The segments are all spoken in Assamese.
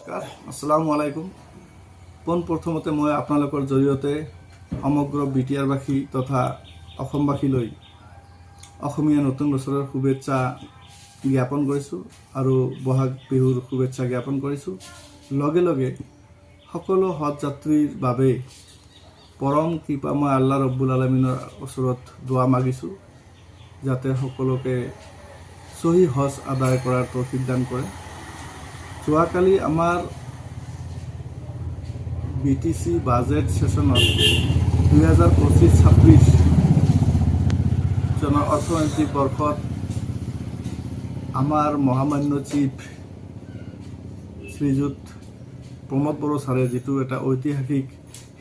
নমস্কাৰ আসসালামু আলাইকুম প্ৰথমতে মই আপোনালোকৰ জৰিয়তে সমগ্ৰ বিটিআৰবাসী তথা অসমবাসীলৈ অসমীয়া নতুন বছৰৰ শুভেচ্ছা জ্ঞাপন কৰিছোঁ আৰু বহাগ বিহুৰ শুভেচ্ছা জ্ঞাপন কৰিছোঁ। লগে লগে সকলো হজ যাত্ৰীৰ বাবে পৰম কৃপাময় আল্লাহ ৰব্বুল আলমিনৰ ওচৰত দোৱা মাগিছোঁ যাতে সকলোকে সহি হজ আদায় কৰাৰ তৌফিক দান কৰে। যোৱাকালি আমাৰ বিটিচি বাজেট সেশনত 2025-26 চনৰ অৰ্থনৈতিক বৰ্ষত আমাৰ মহামান্য চিফ শ্ৰীযুত প্ৰমোদ বড়ো ছাৰে যিটো এটা ঐতিহাসিক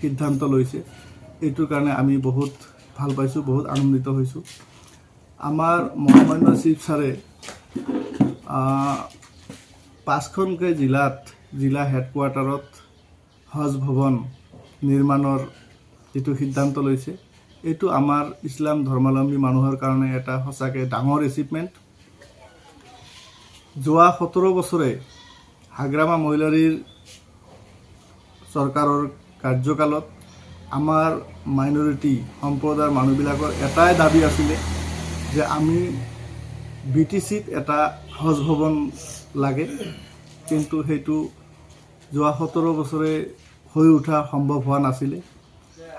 সিদ্ধান্ত লৈছে, এইটোৰ কাৰণে আমি বহুত ভাল পাইছোঁ, বহুত আনন্দিত হৈছোঁ। আমাৰ মহামান্য চিফ ছাৰে 5খনকৈ জিলা হেডকোৱাৰ্টাৰত হজ ভৱন নিৰ্মাণৰ যিটো সিদ্ধান্ত লৈছে, এইটো আমাৰ ইছলাম ধৰ্মাৱলম্বী মানুহৰ কাৰণে এটা সঁচাকৈ ডাঙৰ এচিভমেণ্ট। যোৱা 17 বছৰে হাগ্ৰামা মহিলাৰীৰ চৰকাৰৰ কাৰ্যকালত আমাৰ মাইনৰিটি সম্প্ৰদায়ৰ মানুহবিলাকৰ এটাই দাবী আছিলে যে আমি বিটিচিত এটা হজ ভৱন লাগে, কিন্তু সেইটো যোৱা 17 বছৰে হৈ উঠা সম্ভৱ হোৱা নাছিলে।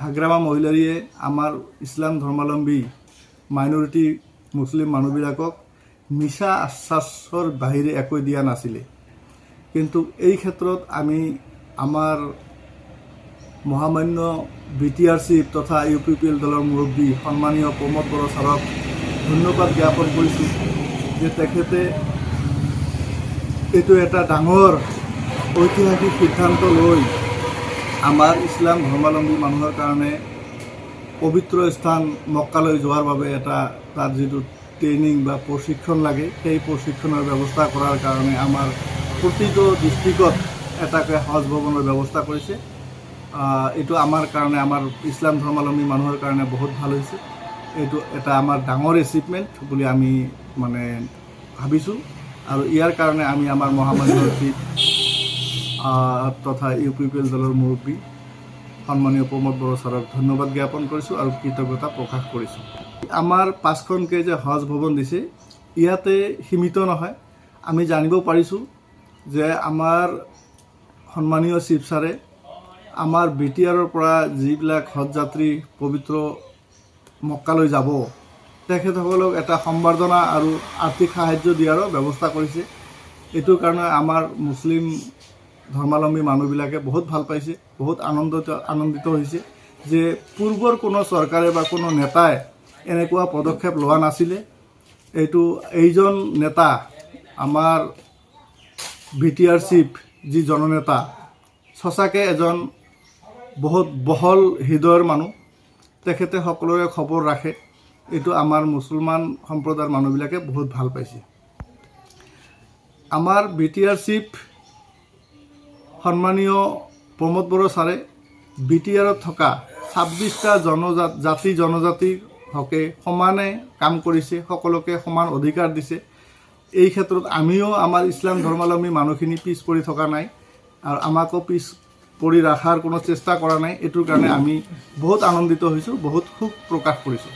হাগ্ৰামা মহিলাৰীয়ে আমাৰ ইছলাম ধৰ্মাৱলম্বী মাইনৰিটি মুছলিম মানুহবিলাকক মিছা আশ্বাসৰ বাহিৰে একো দিয়া নাছিলে, কিন্তু এই ক্ষেত্ৰত আমি আমাৰ মহামান্য বিটিআৰ চিফ তথা UPPL দলৰ মুৰব্বী সন্মানীয় প্ৰমোদ বড়ো ছাৰক ধন্যবাদ জ্ঞাপন কৰিছোঁ যে তেখেতে এইটো এটা ডাঙৰ ঐতিহাসিক সিদ্ধান্ত লৈ আমাৰ ইছলাম ধৰ্মাৱলম্বী মানুহৰ কাৰণে পবিত্ৰ স্থান মক্কালৈ যোৱাৰ বাবে এটা তাৰ যিটো ট্ৰেইনিং বা প্ৰশিক্ষণ লাগে, সেই প্ৰশিক্ষণৰ ব্যৱস্থা কৰাৰ কাৰণে আমাৰ প্ৰতিটো ডিষ্ট্ৰিক্টত এটাকৈ হজ ভৱনৰ ব্যৱস্থা কৰিছে। এইটো আমাৰ কাৰণে, আমাৰ ইছলাম ধৰ্মাৱলম্বী মানুহৰ কাৰণে বহুত ভাল হৈছে। এইটো এটা আমাৰ ডাঙৰ এচিভমেণ্ট বুলি আমি ভাবিছোঁ আৰু ইয়াৰ কাৰণে আমি আমাৰ মহামান্য চিফ তথা UPPL দলৰ মুৰব্বী সন্মানীয় প্ৰমোদ বড়ো ছাৰক ধন্যবাদ জ্ঞাপন কৰিছোঁ আৰু কৃতজ্ঞতা প্ৰকাশ কৰিছোঁ। আমাৰ 5খনকৈ যে হজ ভৱন দিছে, ইয়াতে সীমিত নহয়। আমি জানিব পাৰিছোঁ যে আমাৰ সন্মানীয় চিফ ছাৰে আমাৰ বিটিআৰৰ পৰা যিবিলাক হজ যাত্ৰী পবিত্ৰ মক্কালৈ যাব, তেখেতসকলক এটা সম্বৰ্ধনা আৰু আৰ্থিক সাহায্য দিয়াৰো ব্যৱস্থা কৰিছে। এইটোৰ কাৰণে আমাৰ মুছলিম ধৰ্মাৱলম্বী মানুহবিলাকে বহুত ভাল পাইছে, বহুত আনন্দিত হৈছে যে পূৰ্বৰ কোনো চৰকাৰে বা কোনো নেতাই এনেকুৱা পদক্ষেপ লোৱা নাছিলে। এইজন নেতা আমাৰ বিটিআৰ চিফ যি জননেতা, সঁচাকৈ এজন বহুত বহল হৃদয়ৰ মানুহ। তেখেতে সকলোৰে খবৰ ৰাখে, এইটো আমাৰ মুছলমান সম্প্ৰদায়ৰ মানুহবিলাকে বহুত ভাল পাইছে। আমাৰ বিটিআৰ চিফ সন্মানীয় প্ৰমোদ বড়ো ছাৰে বিটিআৰত থকা 26টা জাতি জনজাতিৰ হকে সমানে কাম কৰিছে, সকলোকে সমান অধিকাৰ দিছে। এই ক্ষেত্ৰত আমিও আমাৰ ইছলাম ধৰ্মাৱলম্বী মানুহখিনি পিছ পৰি থকা নাই আৰু আমাকো পিছ পৰি ৰখাৰ কোনো চেষ্টা কৰা নাই। এইটোৰ কাৰণে আমি বহুত আনন্দিত হৈছোঁ, বহুত সুখ প্ৰকাশ কৰিছোঁ।